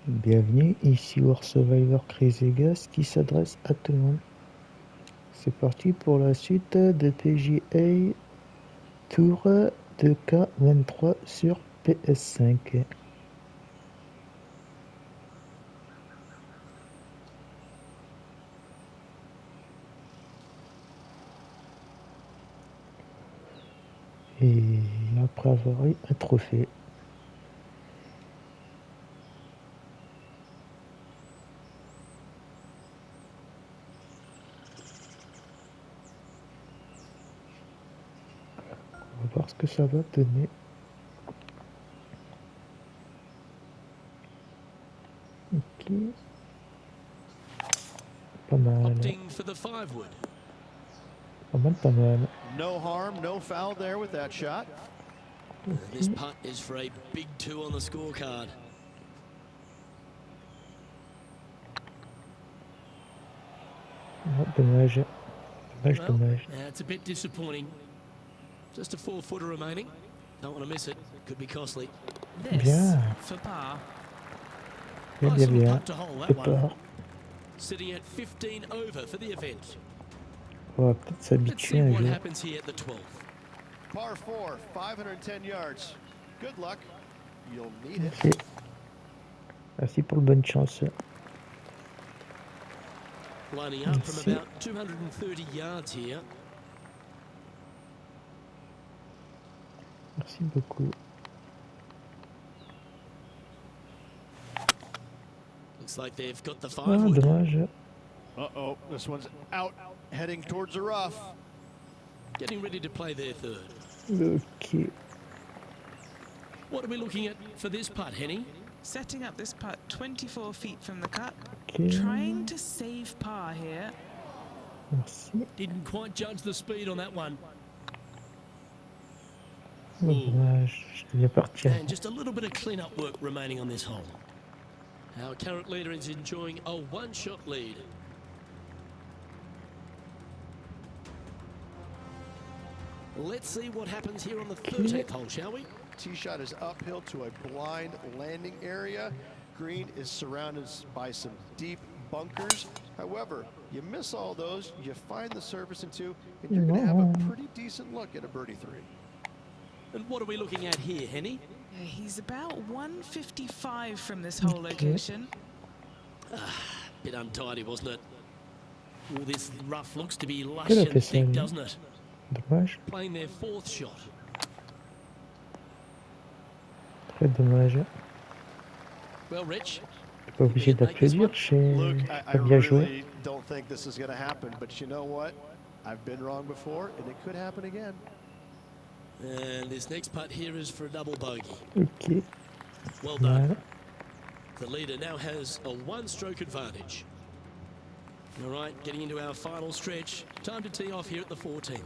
Bienvenue, ici War Survivor Crazy Gas qui s'adresse à tout le monde. C'est parti pour la suite de PGA Tour 2K23 sur PS5. Et après avoir eu un trophée. On va voir ce que ça va donner. Ok. Pas mal. Pas mal. No harm, no foul there with that shot. This putt is for a big 2 on the scorecard. Oh, dommage. Dommage. It's a bit disappointing. Just a 4-footer remaining. Don't want to miss it. Could be costly. Bien. For par. Bien. C'est par. Sitting at 15 over for the event. On va peut-être s'habituer un jour. What happens here at the 12th. Par 4, 510 yards. Good luck. You'll need it. Okay. Merci pour le bonne chance. Lining up from about 230 yards here. Merci beaucoup. Looks like they've got the 5 Ah, wood. dommage. Uh-oh, this one's out, heading towards the rough. Getting ready to play their third. Ok. What are we looking at for this putt, Henny? Setting up this putt 24 feet from the cut. Okay. Trying to save par here. Merci. Didn't quite judge the speed on that one. Dommage. Je devais partir. And just a little bit of clean-up work remaining on this hole. Our current leader is enjoying a one-shot lead. Let's see what happens here on the 13th hole, shall we? Tee shot is uphill to a blind landing area. Green is surrounded by some deep bunkers. However, you miss all those, you find the surface in 2, and you're going to have a pretty decent look at a birdie 3. And what are we looking at here, Henny? He's about 155 from this whole location. Bit untidy, wasn't it? Well, this rough looks to be lush and thick, doesn't it? Dommage. Playing their 4th shot. Très dommage. Well, Rich. Pas obligé d'applaudir, I bien joué. really don't think this is going to happen, but you know what? I've been wrong before, and it could happen again. And this next putt here is for a double bogey. Ok. Well done. The leader now has a 1-stroke advantage. All right, getting into our final stretch. Time to tee off here at the 14th.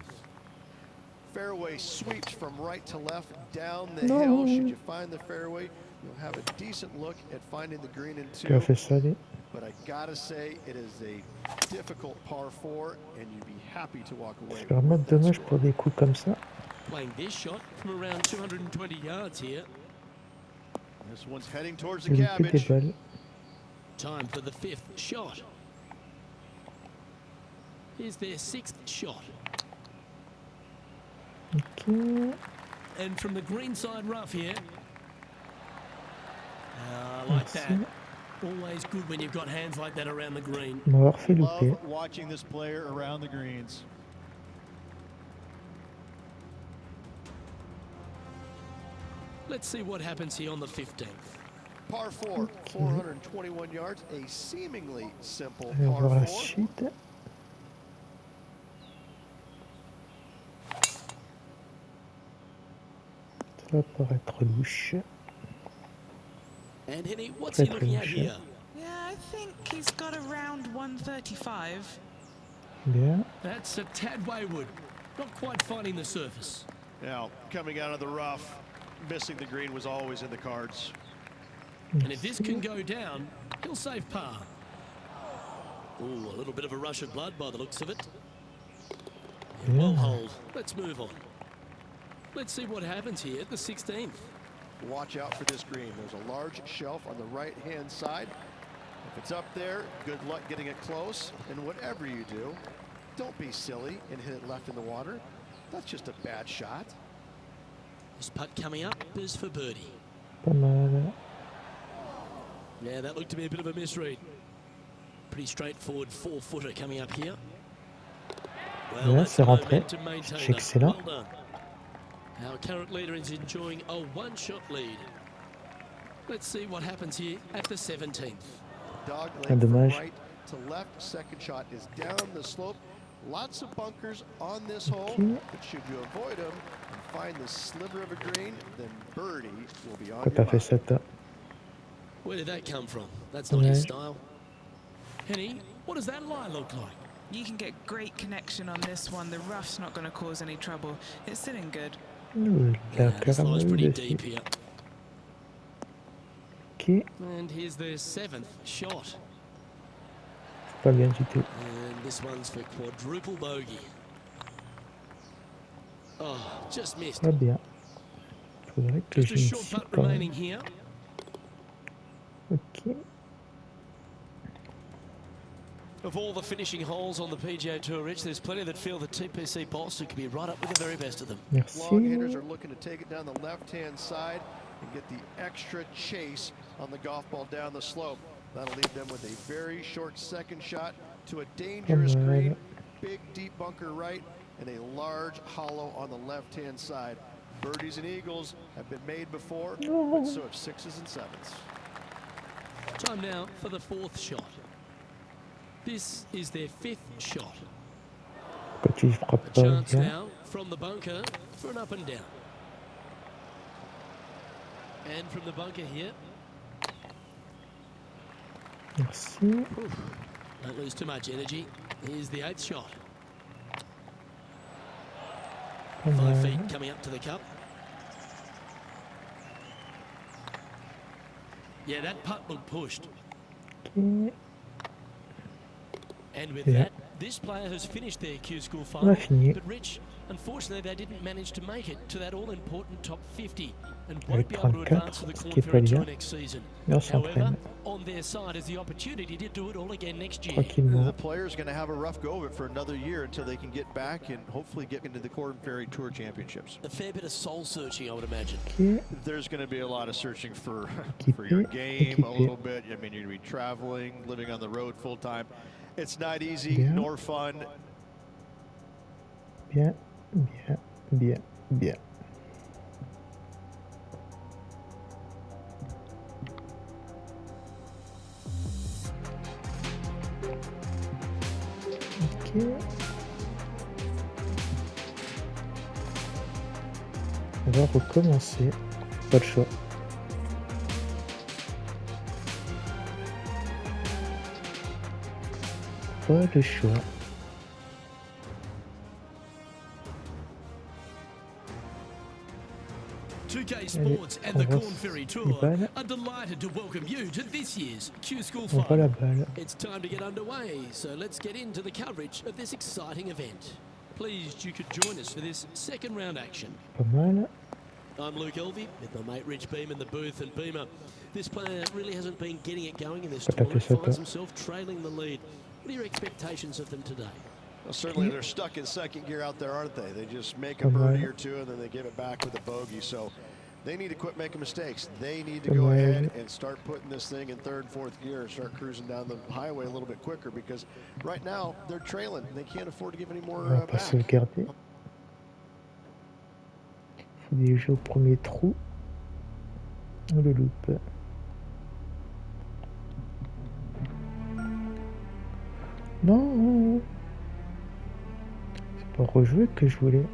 Fairway sweeps from right to left down the hill. Should you find the fairway, you'll have a decent look at finding the green in 2. But I gotta say, it is a difficult par 4, and you'd be happy to walk away. C'est vraiment dommage pour des coups comme ça. Playing this shot from around 220 yards here. This one's heading towards the cabbage. Time for the 5th shot. Here's their 6th shot. Ok. And from the green side rough here. Like that. Always good when you've got hands like that around the green. Love watching this player around the greens. Let's see what happens here on the 15th. Par 4, 421 yards, a seemingly simple par 4. Ça va paraître louche. And Henny, what's he looking at here? Yeah, I think he's got around 135. Bien. That's a tad wayward. Not quite finding the surface. Now, coming out of the rough, missing the green was always in the cards. And if this can go down, he'll save par. Ooh, a little bit of a rush of blood by the looks of it. Well hold. Let's move on. Let's see what happens here at the 16th. watch out for this green. There's a large shelf on the right-hand side. If it's up there, good luck getting it close. And whatever you do, don't be silly and hit it left in the water. That's just a bad shot. This putt coming up is for birdie. Pas mal. Yeah, that looked to be a bit of a misread. Pretty straightforward 4-footer coming up here. Well, Yeah, that's c'est rentré. momentum maintainer. C'est excellent. Well done. Our current leader is enjoying a one-shot lead. Let's see what happens here at the 17th. Dog Ah, leg from dommage. right to left. Second shot is down the slope. Lots of bunkers on this hole, Okay. but should you avoid them and find the sliver of a green, then birdie will be on Quand your t'as fait mind. ça, toi. Where did that come from? That's not his Ouais. style. Henny, what does that lie look like? You can get great connection on this one. The rough's not going to cause any trouble. It's sitting good. Ouh, il a Yeah, this carrément lie's eu pretty dessus. deep here. Ok, And here's their 7th shot. c'est pas bien du tout. And this one's for quadruple bogey. Oh, just missed. Pas bien. Faudrait que Just a je me short suis putt quand même. remaining here. Ok. Of all the finishing holes on the PGA Tour, Rich, there's plenty that feel that TPC Boston could be right up with the very best of them. Long hitters Merci. are looking to take it down the left-hand side and get the extra chase on the golf ball down the slope. That'll leave them with a very short second shot to a dangerous Pas mal. green, big deep bunker right, and a large hollow on the left-hand side. Birdies and eagles have been made before, but so have sixes and sevens. Time now for the 4th shot. This is their 5th shot. Quand tu frappes A pas chance bien. now from the bunker for an up and down. And from the bunker here, Merci. don't lose too much energy. Here's the 8th shot. Pas 5 mal. feet coming up to the cup. Yeah, that putt looked pushed. Ok. And with Yeah. that, this player has finished their Q School On a final. fini. But Rich, unfortunately, they didn't manage to make it to that all-important top 50 and Avec won't be able to 34, advance to the ce Corn qui est pas Ferry Tour bien. next season. Mais on However, s'entraîne on their side is the opportunity to do it all again next year. tranquillement. The player's going to have a rough go of it for another year until they can get back and hopefully get into the Corn Ferry Tour Championships. A fair bit of soul searching, I would imagine. Ok. There's going to be a lot of searching for Équipé, your game a équipé. little bit. I mean, you're going to be traveling, living on the road full time. It's not easy Bien. nor fun. Bien, bien, bien, bien. Ok. On va recommencer. Pas le choix. Pas le choix. K Sports and the on va Corn Ferry Tour balle. are delighted to welcome you to this year's Q School On voit la final. balle. It's time to get underway, so let's get into the coverage of this exciting event. Pleased you could join us for this second round action. Pas mal. I'm Luke Elvey with my mate Rich Beam in the booth, and Beamer, this player really hasn't been getting it going in this Attaquer tournament, ça, finds toi. himself trailing the lead. What are your expectations of them today? Well, certainly they're stuck in second gear out there, aren't they? They just make a Pas mal. birdie or two and then they give it back with a bogey. So they need to quit making mistakes. They need to Pas go mal. ahead and start putting this thing in third and fourth gear and start cruising down the highway a little bit quicker, because right now they're trailing. They can't afford to give any more On va pas back. sauvegarder. Faut déjà au premier trou. On le loupe. Non, c'est pas rejouer que je voulais.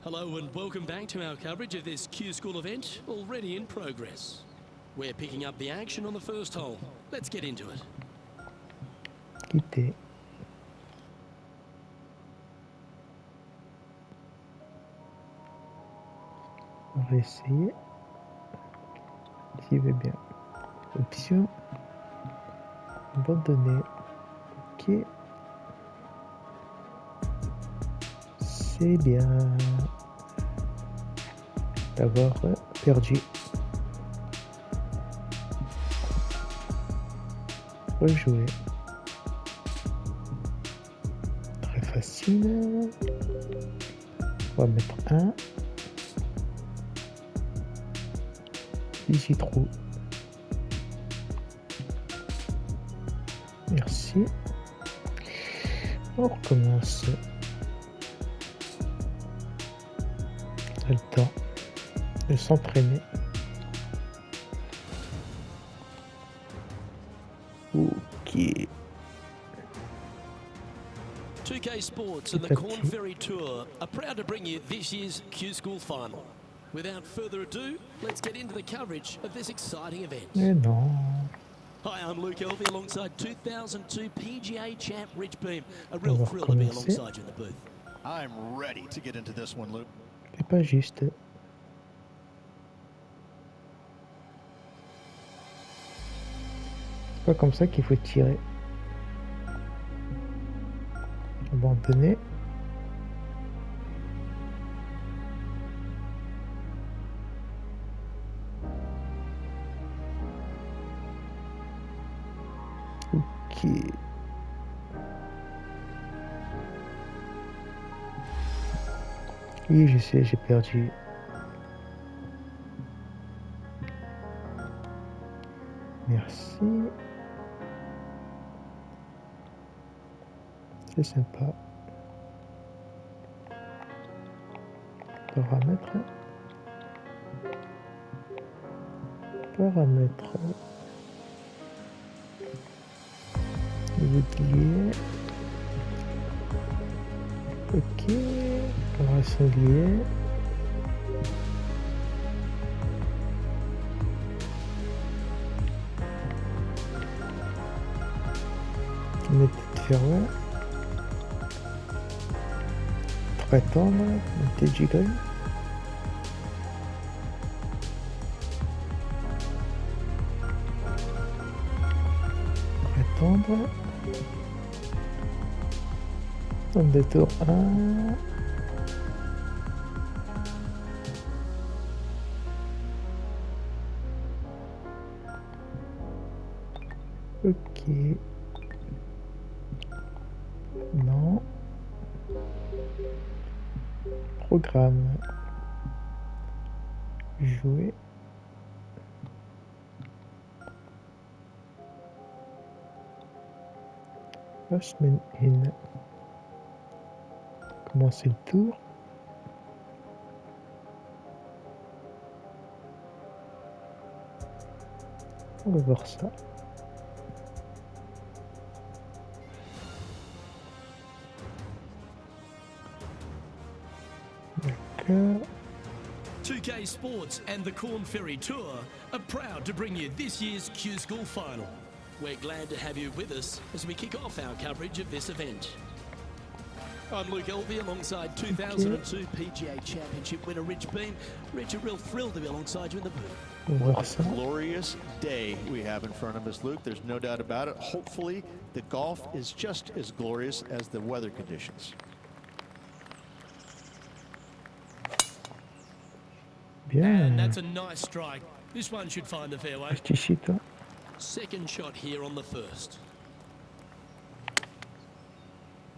Hello and welcome back to our coverage of this Q School event, already in progress. We're picking up the action on the first hole. Let's get into it. Quitter. On va essayer. S'il veut bien. Option. Abandonner. Ok. C'est bien d'avoir perdu. Rejouer. Très facile. On va mettre 1. Easy trou. Merci. On recommence. On a le temps de s'entraîner. Ok. 2K Sports and the Corn Ferry Tour are proud to bring you this year's Q School Final. Without further ado, let's get into the coverage of this exciting event. Mais non. Hi, I'm Luke Elvey alongside 2002 PGA champ Rich Beam. A real thrill to be alongside you in the booth. I'm ready to get into this one, Luke. C'est pas juste. C'est pas comme ça qu'il faut tirer. Abandonner. Ok. Oui, je sais, j'ai perdu. Merci. C'est sympa. Paramètres. Paramètres. Bouclier. Ok. Préparation liée. Mettre de ferrure. Très tendre. Mettre du green. Très tendre. Homme de tour 1. Ok. Non. Programme. Jouer. Postman in. Commencer le tour. On va voir ça. D'accord. 2K Sports and the Corn Ferry Tour are proud to bring you this year's Q School Final. We're glad to have you with us as we kick off our coverage of this event. I'm Luke Elvey alongside 2002 PGA Championship winner Rich Beam. Rich, a real thrill to be alongside you in the booth. What a glorious day we have in front of us, Luke. There's no doubt about it. Hopefully, the golf is just as glorious as the weather conditions. Bien. And that's a nice strike. This one should find the fairway. Justifie-toi. Second shot here on the first.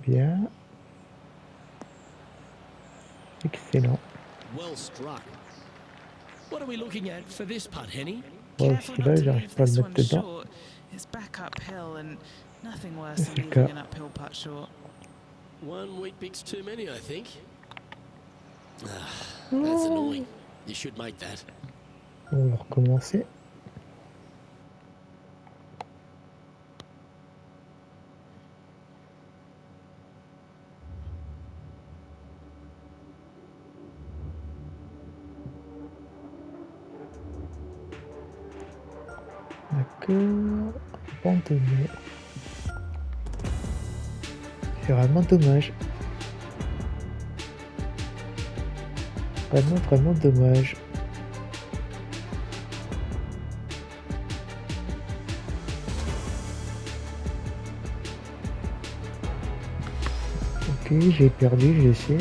Bien. Excellent. Well struck. What are we looking at for this putt, Henny? Bon, celui-là, j'arrive pas à le mettre dedans. It's back uphill and nothing worse than C'est le leaving cas. an uphill putt short. One wheat bix too many, I think. That's annoying. You should make that. On va recommencer. D'accord. Abandonné. C'est vraiment dommage. Vraiment dommage. Ok, j'ai perdu, je sais.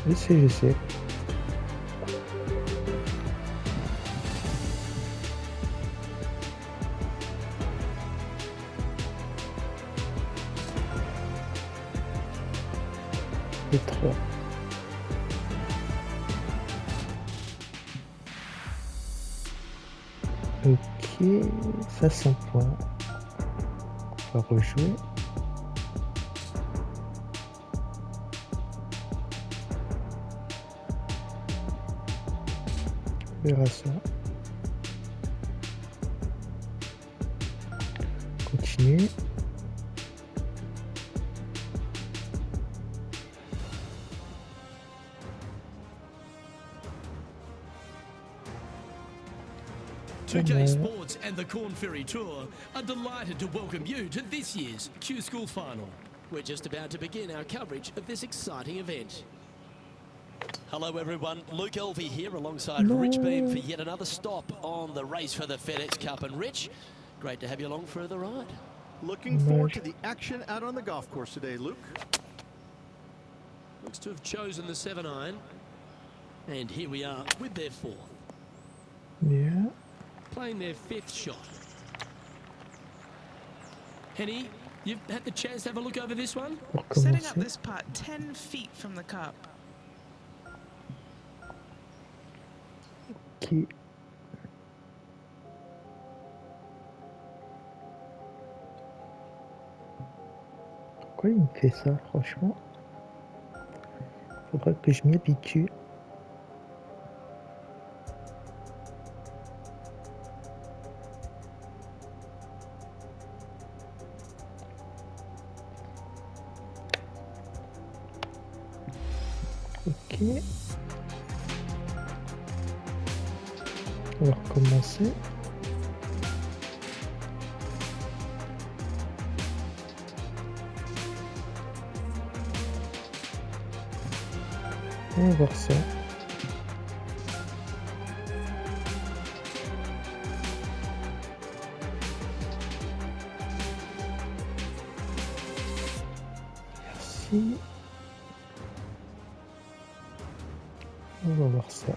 Je sais. Et 3. Ok, 500 points. On va rejouer. On verra ça. Continuer. PGA Sports and the Corn Ferry Tour are delighted to welcome you to this year's Q School Final. We're just about to begin our coverage of this exciting event. Hello everyone, Luke Elvey here alongside Rich Beam for yet another stop on the race for the FedEx Cup. And Rich, great to have you along for the ride. Looking forward to the action out on the golf course today, Luke. Looks to have chosen the 7-iron. And here we are with their fourth. Yeah. Playing their fifth shot. Henny, you've had the chance to have a look over this one? Setting up this putt 10 feet from the cup. Ok. Pourquoi il me fait ça, franchement? Faudra que je m'y habitue. Ok. On va recommencer. On va voir ça. Merci. On va voir ça.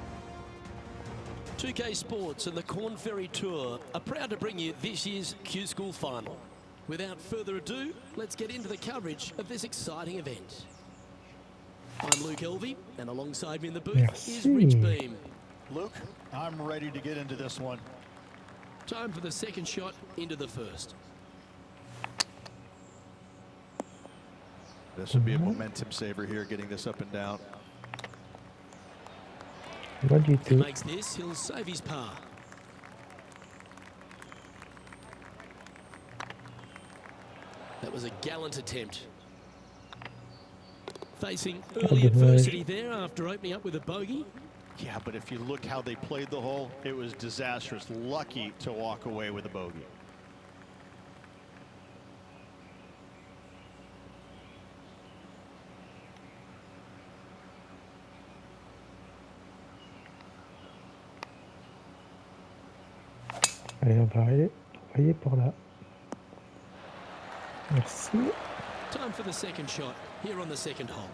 2K Sports and the Corn Ferry Tour are proud to bring you this year's Q School Final. Without further ado, let's get into the coverage of this exciting event. I'm Luke Elvey, and alongside me in the booth is Rich Beam. Luke, I'm ready to get into this one. Time for the second shot into the first. This would be a momentum saver here, getting this up and down. If he makes this, he'll save his par. That was a gallant attempt. Facing early adversity there after opening up with a bogey. Yeah, but if you look how they played the hole, it was disastrous. Lucky to walk away with a bogey. Allez, on va aller pour là. Merci. Time for the second shot here on the second hole.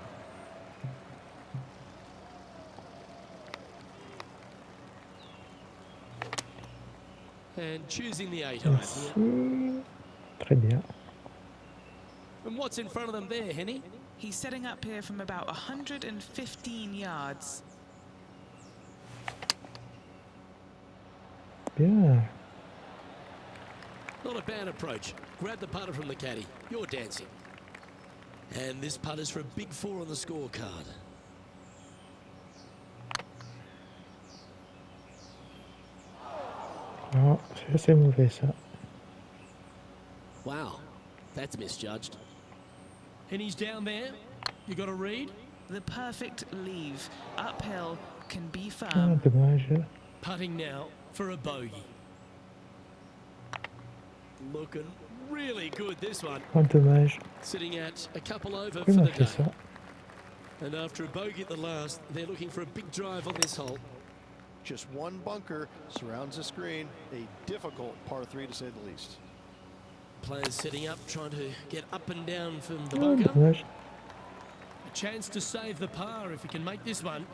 And choosing the 8-iron here. Très bien. And what's in front of them there, Henny? He's setting up here from about 115 yards. Bien. Not a bad approach. Grab the putter from the caddy. You're dancing. And this putt is for a big 4 on the scorecard. Non, c'est mauvais ça. Wow, that's misjudged. And he's down there. You got a read? The perfect leave. Uphill can be Ah, firm. dommage. Putting now for a bogey. Looking really good, this one. Ah, dommage. Sitting at a couple over Pourquoi for il the m'a fait day. ça? And after a bogey at the last, they're looking for a big drive on this hole. Just one bunker surrounds the screen. A difficult par 3 to say the least. Players setting up, trying to get up and down from the Oh, bunker. dommage. A chance to save the par if he can make this one.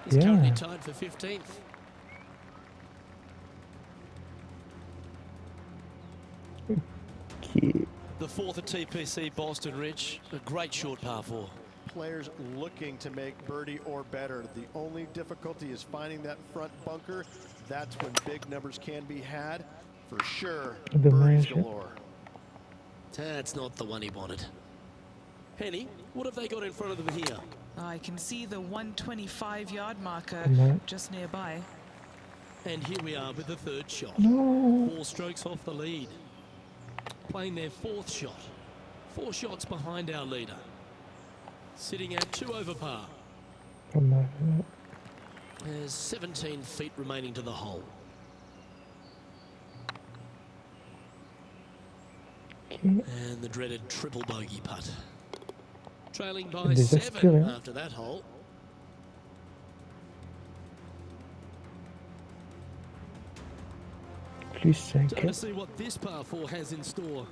He's Yeah. currently tied for 15th. Okay. The fourth at TPC Boston, Rich. A great short par 4. Players looking to make birdie or better. The only difficulty is finding that front bunker. That's when big numbers can be had. For sure, birdies Dommage. galore. That's not the one he wanted. Henny, what have they got in front of them here? I can see the 125-yard marker Comment. just nearby. And here we are with the third shot. No. 4 strokes off the lead. Playing their fourth shot. 4 shots behind our leader. Sitting at 2 over par. Dommage. There's 17 feet remaining to the hole. Okay. And the dreaded triple bogey putt. Trailing by Désespéré. 7 after that hole. Plus Time to 5. see what this par 4 has in store.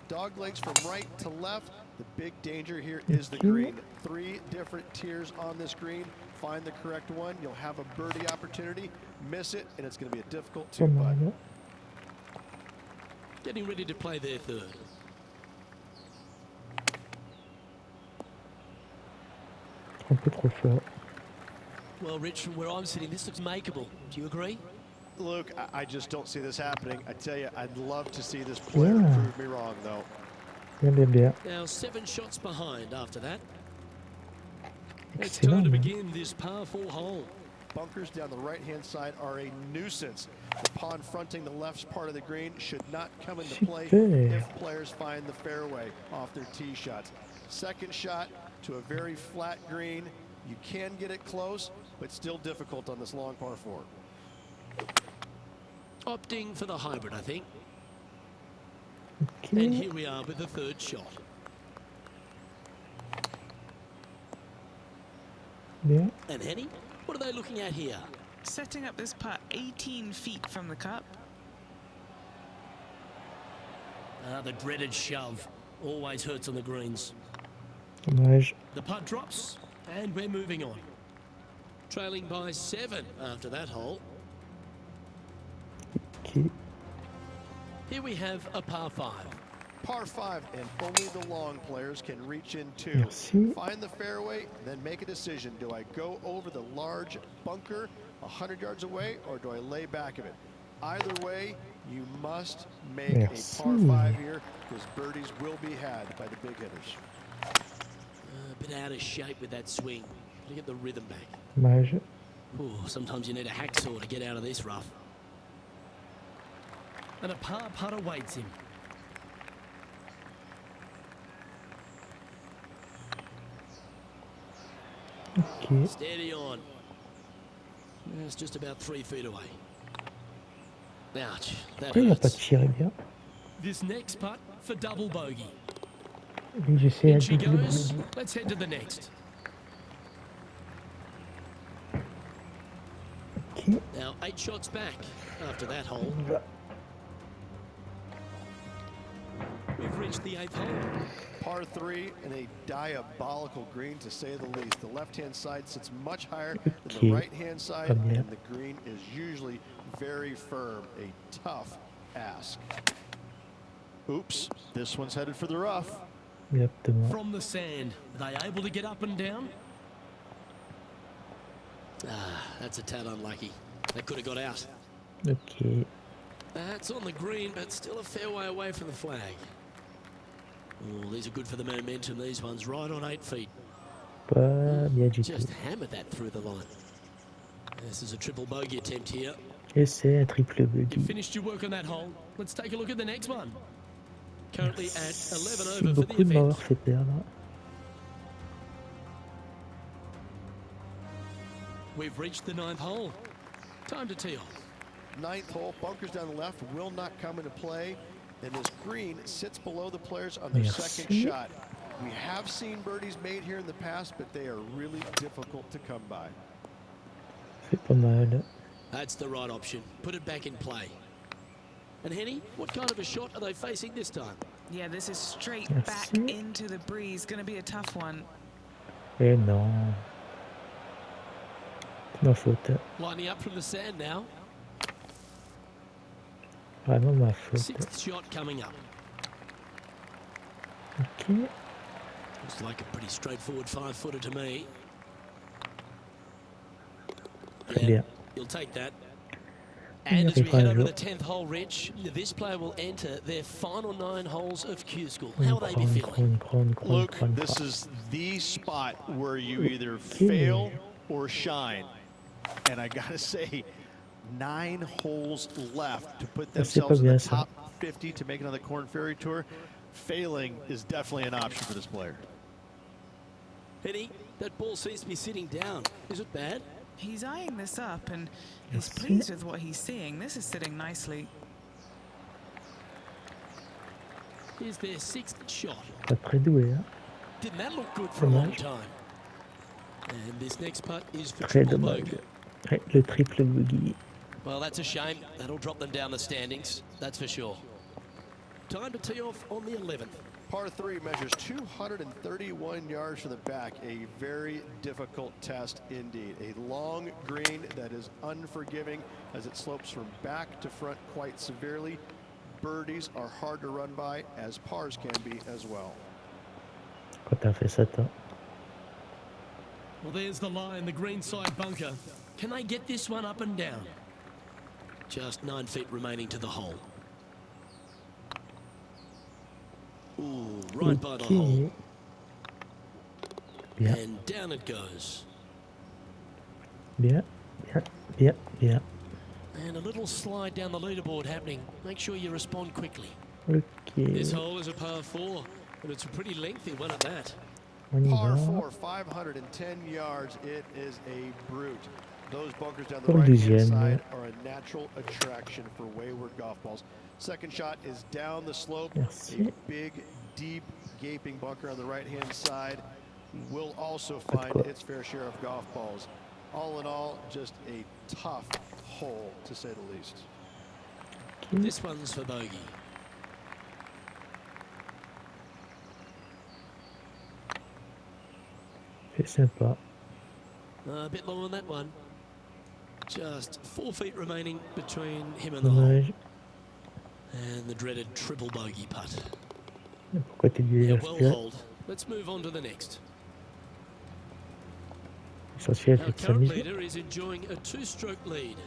Dog legs from right to left. The big danger here is the Okay. green. 3 different tiers on this green. Find the correct one. You'll have a birdie opportunity. Miss it, and it's going to be a difficult 2 putt. Dommage. Getting ready to play their third. Un peu trop fort. Well, Rich, from where I'm sitting, this looks makeable. Do you agree? Luke, I just don't see this happening. I tell you, I'd love to see this player Yeah. prove me wrong, though. Bien, bien, bien. Now 7 shots behind after that. It's time Excellent. to begin this par 4 hole. Bunkers down the right-hand side are a nuisance. The pond fronting the left part of the green should not come into play Super. if players find the fairway off their tee shots. Second shot to a very flat green. You can get it close, but still difficult on this long par 4. Opting for the hybrid, I think. Okay. And here we are with the third shot. Bien. And Henny, what are they looking at here? Setting up this putt 18 feet from the cup. The dreaded shove. Always hurts on the greens. Dommage. The putt drops, and we're moving on. Trailing by 7 after that hole. Okay. Here we have a par 5. Par 5, and only the long players can reach into. Merci. Find the fairway, then make a decision. Do I go over the large bunker 100 yards away, or do I lay back of it? Either way, you must make Merci. a par 5 here, because birdies will be had by the big hitters. A bit out of shape with that swing. To get the rhythm back. Dommage. Ooh, sometimes you need a hacksaw to get out of this rough. And a par putt awaits him. Ok. Steady on. It's just about 3 feet away. Ouch, that Pourquoi il n'a pas hurts. tiré bien? This next putt for double bogey. Oui, j'essaie In à she double goes. bogey. Let's head to the next. Ok. Now 8 shots back after that hole. On va. We've reached the 8th hole. Par 3 and a diabolical green, to say the least. The left-hand side sits much higher than the Okay. right-hand side, Pas bien. and the green is usually very firm. A tough ask. Oops, this one's headed for the rough. Exactement. From the sand, are they able to get up and down? That's a tad unlucky. They could have got out. Ok. That's on the green, but still a fair way away from the flag. Oh, these are good for the momentum, these ones, right on 8 feet. Pas bien du Just tout. hammered that through the line. This is a triple bogey attempt here. Et c'est un triple You bogey. finished your work on that hole. Let's take a look at the next one. Currently at 11 Merci over for the beaucoup de m'avoir event. fait perdre. We've reached the 9th hole. Time to tee off. 9th hole, bunkers down the left will not come into play, and this green sits below the players on their Merci. second shot. We have seen birdies made here in the past, but they are really difficult to come by. C'est pas mal. That's the right option. Put it back in play. And Henny, what kind of a shot are they facing this time? Yeah, this is straight back Merci. into the breeze. Going to be a tough one. Et non. C'est ma faute. Lining up from the sand now. Vraiment ma faute. Sixth shot coming up. Ok. Looks like a pretty straightforward 5-footer to me. Très bien. You'll take that. On y And as we arrivera head un over jour. the 10th hole, Rich, this player will enter their final 9 holes of Q School. On y How will they croit, be on y feeling? croit, on y croit, on y croit, on y Luke, croit, on y this croit. is the spot where you either fail or shine. And I gotta say, 9 holes left to put Ça, c'est pas themselves in the bien, ça. top 50 to make it on the Corn Ferry Tour. Failing is definitely an option for this player. Henny, that ball seems to be sitting down. Is it bad? He's eyeing this up and he's Merci. pleased with what he's seeing. This is sitting nicely. Here's their 6th shot. Pas très doué, hein. Didn't that look good for a long Dommage. time? And this next putt is for Très triple dommage. bogey. Ouais, le triple bogey. Well, that's a shame. That'll drop them down the standings, that's for sure. Time to tee off on the 11th. Par 3 measures 231 yards from the back. A very difficult test indeed. A long green that is unforgiving as it slopes from back to front quite severely. Birdies are hard to run by, as pars can be as well. Quand t'as fait ça, toi. Well, there's the line, the green side bunker. Can they get this one up and down? Just 9 feet remaining to the hole. Ooh, right by the hole. Ok. Bien, And down it goes. bien, bien, bien, bien. And a little slide down the leaderboard happening. Make sure you respond quickly. Ok. This hole is a par 4, and it's a pretty lengthy one at that. On y Par va. 4, 510 yards. It is a brute. Those bunkers down the Pour le right-hand deuxième. side are a natural attraction for wayward golf balls. Second shot is down the slope. Merci. A big, deep, gaping bunker on the right-hand side will also find quoi. its fair share of golf balls. All in all, just a tough hole, to say the least. Ok. This one's for bogey. C'est sympa. A bit long on that one. Just 4 feet remaining between him and the hole. Dommage. And the dreaded triple bogey putt. Pourquoi t'es dit Yeah, well respirer? hold. Let's move on to the next. L'essentiel, Our c'est de current s'amuser. leader is enjoying a 2-stroke lead.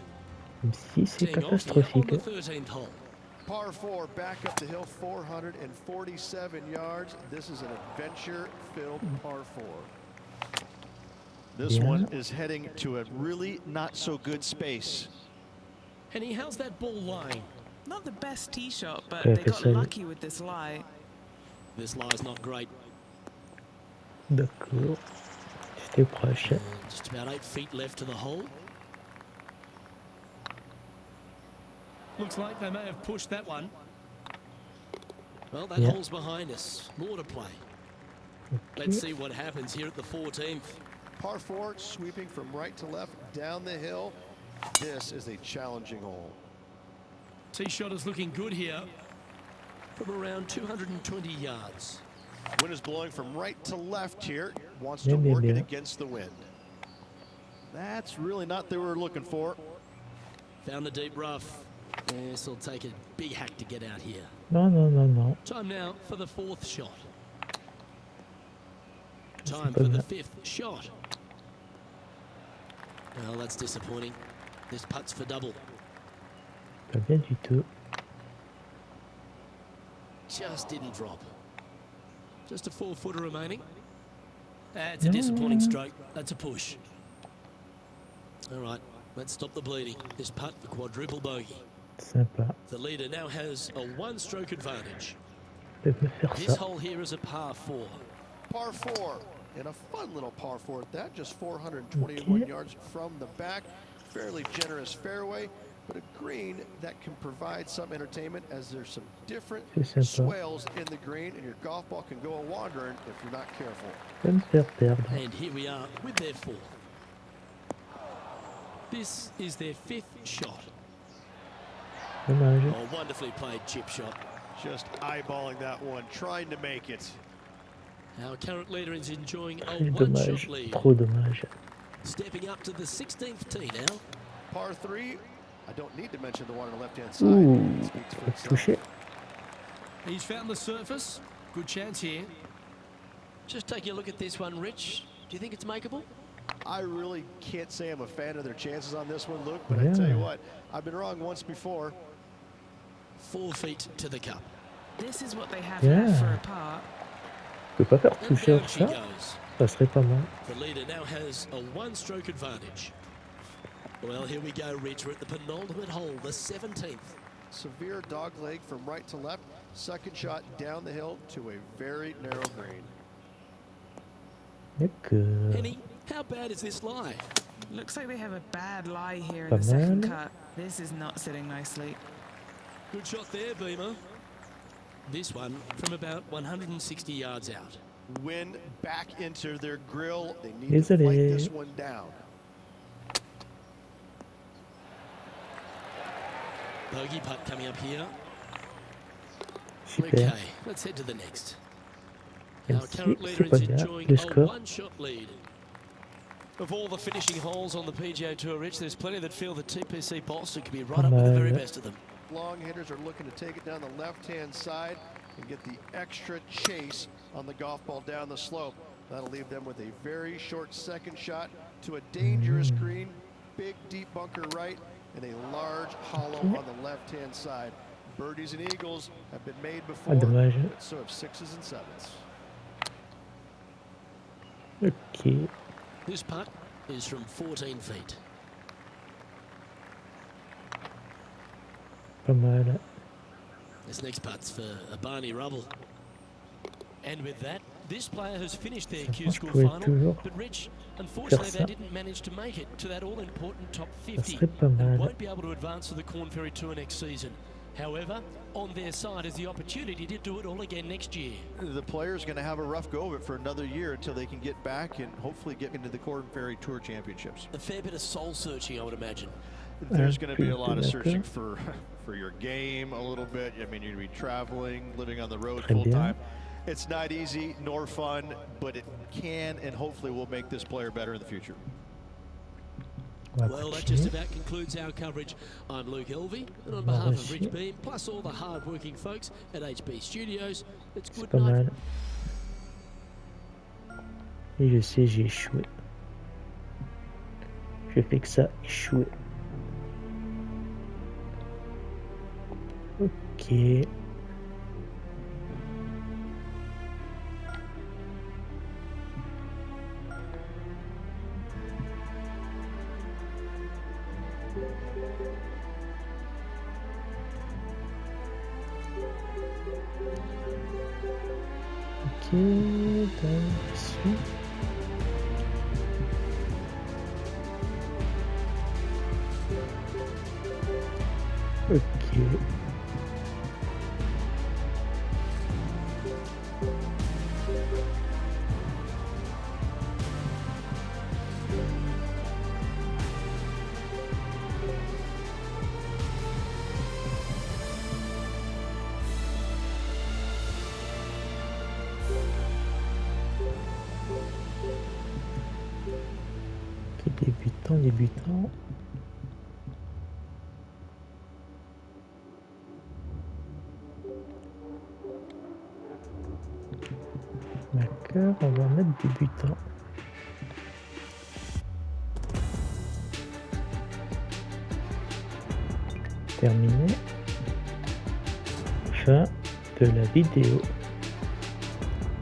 Même si c'est Teeing off here on catastrophique. the 13th hole. Par 4, back up the hill, 447 yards. This is an adventure-filled par 4. This Yeah. one is heading to a really not-so-good space. Henny, how's that ball lying? Not the best tee shot, but Ouais, they fais got ça. lucky with this lie. This lie's not great. D'accord. C'était proche. And just about 8 feet left to the hole. Looks like they may have pushed that one. Well, that Yeah. hole's behind us. More to play. Let's see what happens here at the 14th. Par 4, sweeping from right to left down the hill. This is a challenging hole. Tee shot is looking good here from around 220 yards. Wind is blowing from right to left here. Wants Bien, to bien, work it bien. against the wind. That's really not what they were looking for. Found the deep rough. This will take a big hack to get out here. Non, non, non, non. Time now for the 4th shot. C'est Time pas for the bien. 5th shot. Well, that's disappointing. This putt's for double. Pas bien du tout. Just didn't drop. Just a 4-footer remaining. That's a disappointing stroke. That's a push. All right, let's stop the bleeding. This putt for quadruple bogey. Sympa. The leader now has a 1-stroke advantage. De me faire This ça. hole here is a par 4. Par 4, and a fun little par 4 at that, just 421 Okay. yards from the back. Fairly generous fairway, but a green that can provide some entertainment as there's some different C'est sympa. swales in the green, and your golf ball can go a-wandering if you're not careful. Va me faire perdre. And here we are with their 4th. This is their 5th shot. Dommage. Oh, wonderfully played chip shot. Just eyeballing that one, trying to make it. Our current leader is enjoying a Très one-shot dommage. lead. Trop dommage. Stepping up to the 16th tee now. Par 3. I don't need to mention the one on the left-hand side. Ouh, It speaks for pas itself. touché. He's found the surface. Good chance here. Just taking a look at this one, Rich. Do you think it's makeable? I really can't say I'm a fan of their chances on this one, Luke, but I tell you what, I've been wrong once before. 4 feet to the cup. This is what they have left for a par. Je peux pas faire And toucher down sur she ça. goes. Ça serait pas mal. The leader now has a one-stroke advantage. Well, here we go, Rich. We're at the penultimate hole, the 17th. Severe dog leg from right to left. Second shot down the hill to a very narrow green. D'accord. Henny, how bad is this lie? Looks like they have a bad lie here in Pas the second mal. cut. This is not sitting nicely. Good shot there, Beamer. This one from about 160 yards out. Wind back into their grill. They need to Désolé. fight this one down. Bogey putt coming up here. Super. Okay, let's head to the next. Our Même si current leader c'est pas is bien enjoying le a score. one-shot lead. Of all the finishing holes on the PGA Tour, Rich, there's plenty that feel that TPC Boston could be right up with the very best of them. Long hitters are looking to take it down the left-hand side and get the extra chase on the golf ball down the slope. That'll leave them with a very short second shot to a dangerous green, big deep bunker right, and a large hollow on the left-hand side. Birdies and eagles have been made before, dommage. but so have sixes and sevens. Ok. This putt is from 14 feet. Pas mal. This next putt's for a Barney Rubble. And with that, this player has finished their Q je School pouvais final. toujours But Rich, unfortunately, ça. they didn't manage to make it to that all-important top 50 serait pas mal. and won't be able to advance to the Corn Ferry Tour next season. However, on their side is the opportunity to do it all again next year. The player's going to have a rough go of it for another year until they can get back and hopefully get into the Corn Ferry Tour Championships. A fair bit of soul-searching, I would imagine. There's going to be a lot of searching for your game a little bit. I mean, you're going to be traveling, living on the road Très full bien. time. It's not easy nor fun, but it can and hopefully will make this player better in the future. On va Well, that continuer. just about concludes our coverage. I'm Luke Elvey, and on behalf of Rich Beam, plus all the hard-working folks at HB Studios, it's C'est good pas night. mal. Et je sais, j'ai échoué. Je fais que ça, échouer. Ok. Ok, direction. Ok. Ok, débutant. D'accord, on va mettre débutant. Terminé. Fin de la vidéo.